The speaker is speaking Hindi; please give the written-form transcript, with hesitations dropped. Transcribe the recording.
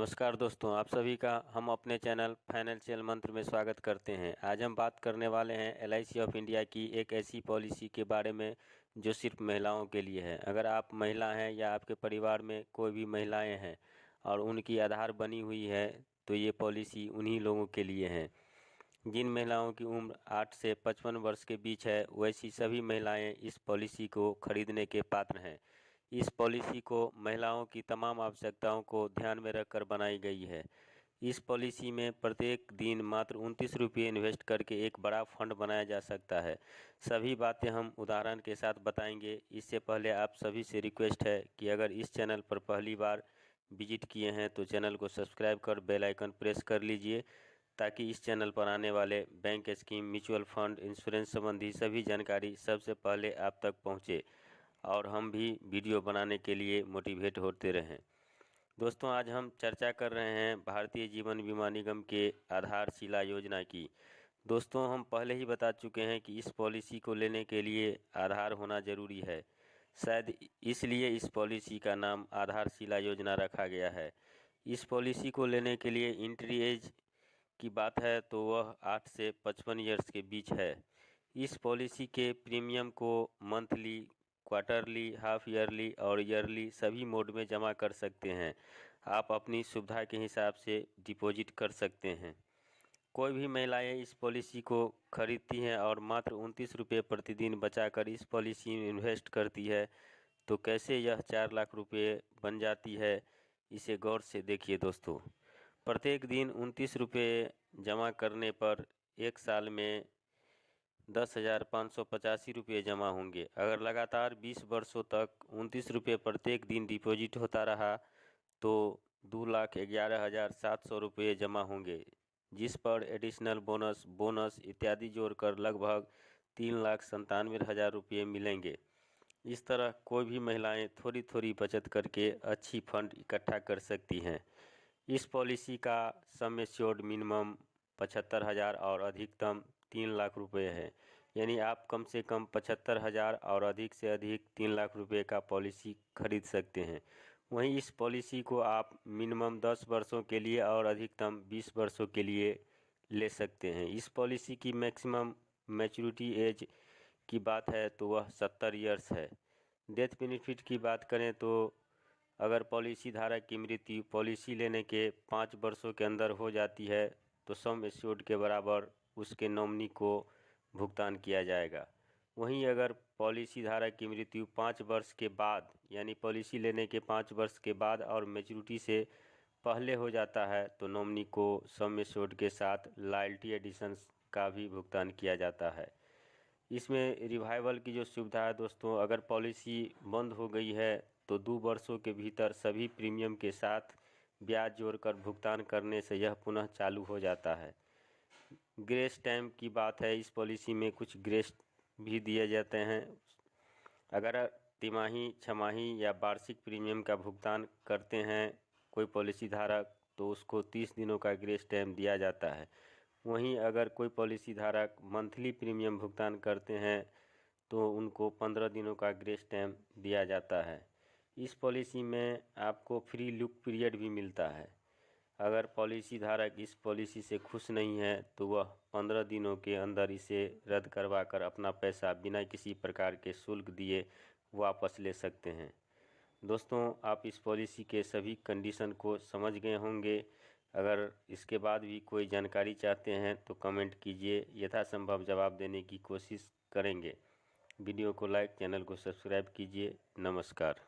नमस्कार दोस्तों, आप सभी का हम अपने चैनल फाइनेंशियल मंत्र में स्वागत करते हैं। आज हम बात करने वाले हैं LIC ऑफ इंडिया की एक ऐसी पॉलिसी के बारे में जो सिर्फ महिलाओं के लिए है। अगर आप महिला हैं या आपके परिवार में कोई भी महिलाएं हैं और उनकी आधार बनी हुई है तो ये पॉलिसी उन्हीं लोगों के लिए है। जिन महिलाओं की उम्र 8 से 55 वर्ष के बीच है वैसी सभी महिलाएं इस पॉलिसी को खरीदने के पात्र हैं। इस पॉलिसी को महिलाओं की तमाम आवश्यकताओं को ध्यान में रखकर बनाई गई है। इस पॉलिसी में प्रत्येक दिन मात्र 29 रुपये इन्वेस्ट करके एक बड़ा फंड बनाया जा सकता है। सभी बातें हम उदाहरण के साथ बताएंगे। इससे पहले आप सभी से रिक्वेस्ट है कि अगर इस चैनल पर पहली बार विजिट किए हैं तो चैनल को सब्सक्राइब कर बेल आइकन प्रेस कर लीजिए ताकि इस चैनल पर आने वाले bank scheme, mutual fund, insurance संबंधी सभी जानकारी सबसे पहले आप तक पहुँचे और हम भी वीडियो बनाने के लिए मोटिवेट होते रहें। दोस्तों, आज हम चर्चा कर रहे हैं भारतीय जीवन बीमा निगम के आधारशिला योजना की। दोस्तों, हम पहले ही बता चुके हैं कि इस पॉलिसी को लेने के लिए आधार होना ज़रूरी है। शायद इसलिए इस पॉलिसी का नाम आधारशिला योजना रखा गया है। इस पॉलिसी को लेने के लिए एंट्री एज की बात है तो वह 8 से 55 ईयर्स के बीच है। इस पॉलिसी के प्रीमियम को मंथली, क्वार्टरली, हाफ ईयरली और ईयरली सभी मोड में जमा कर सकते हैं। आप अपनी सुविधा के हिसाब से डिपॉजिट कर सकते हैं। कोई भी महिलाएं इस पॉलिसी को खरीदती हैं और मात्र 29 रुपये प्रतिदिन बचाकर इस पॉलिसी में इन्वेस्ट करती है तो कैसे यह 4 लाख रुपये बन जाती है, इसे गौर से देखिए दोस्तों। प्रत्येक दिन 29 रुपये जमा करने पर एक साल में 10,585 रुपये जमा होंगे। अगर लगातार 20 वर्षों तक 29 रुपये प्रत्येक दिन डिपॉजिट होता रहा तो 2,11,700 रुपये जमा होंगे, जिस पर एडिशनल बोनस इत्यादि जोड़कर लगभग 3,97,000 रुपये मिलेंगे। इस तरह कोई भी महिलाएं थोड़ी थोड़ी बचत करके अच्छी फंड इकट्ठा कर सकती हैं। इस पॉलिसी का सम एश्योर्ड मिनिमम 75,000 और अधिकतम 3 लाख रुपये है। यानी आप कम से कम 75,000 और अधिक से अधिक 3 लाख रुपये का पॉलिसी खरीद सकते हैं। वहीं इस पॉलिसी को आप मिनिमम 10 वर्षों के लिए और अधिकतम 20 वर्षों के लिए ले सकते हैं। इस पॉलिसी की मैक्सिमम मैच्योरिटी एज की बात है तो वह 70 ईयर्स है। डेथ बेनिफिट की बात करें तो अगर पॉलिसी धारक की मृत्यु पॉलिसी लेने के 5 वर्षों के अंदर हो जाती है तो सम एश्योर्ड के बराबर उसके नॉमिनी को भुगतान किया जाएगा। वहीं अगर पॉलिसी धारक की मृत्यु 5 वर्ष के बाद यानी पॉलिसी लेने के 5 वर्ष के बाद और मैच्योरिटी से पहले हो जाता है तो नॉमिनी को सम एश्योर्ड के साथ लॉयल्टी एडिशन का भी भुगतान किया जाता है। इसमें रिवाइवल की जो सुविधा है दोस्तों, अगर पॉलिसी बंद हो गई है तो 2 वर्षों के भीतर सभी प्रीमियम के साथ ब्याज जोड़कर भुगतान करने से यह पुनः चालू हो जाता है। ग्रेस टाइम की बात है, इस पॉलिसी में कुछ ग्रेस भी दिए जाते हैं। अगर तिमाही, छमाही या वार्षिक प्रीमियम का भुगतान करते हैं कोई पॉलिसी धारक तो उसको 30 दिनों का ग्रेस टाइम दिया जाता है। वहीं अगर कोई पॉलिसी धारक मंथली प्रीमियम भुगतान करते हैं तो उनको 15 दिनों का ग्रेस टाइम दिया जाता है। इस पॉलिसी में आपको फ्री लुक पीरियड भी मिलता है। अगर पॉलिसी धारक इस पॉलिसी से खुश नहीं है तो वह 15 दिनों के अंदर इसे रद्द करवाकर अपना पैसा बिना किसी प्रकार के शुल्क दिए वापस ले सकते हैं। दोस्तों, आप इस पॉलिसी के सभी कंडीशन को समझ गए होंगे। अगर इसके बाद भी कोई जानकारी चाहते हैं तो कमेंट कीजिए, यथासंभव जवाब देने की कोशिश करेंगे। वीडियो को लाइक, चैनल को सब्सक्राइब कीजिए। नमस्कार।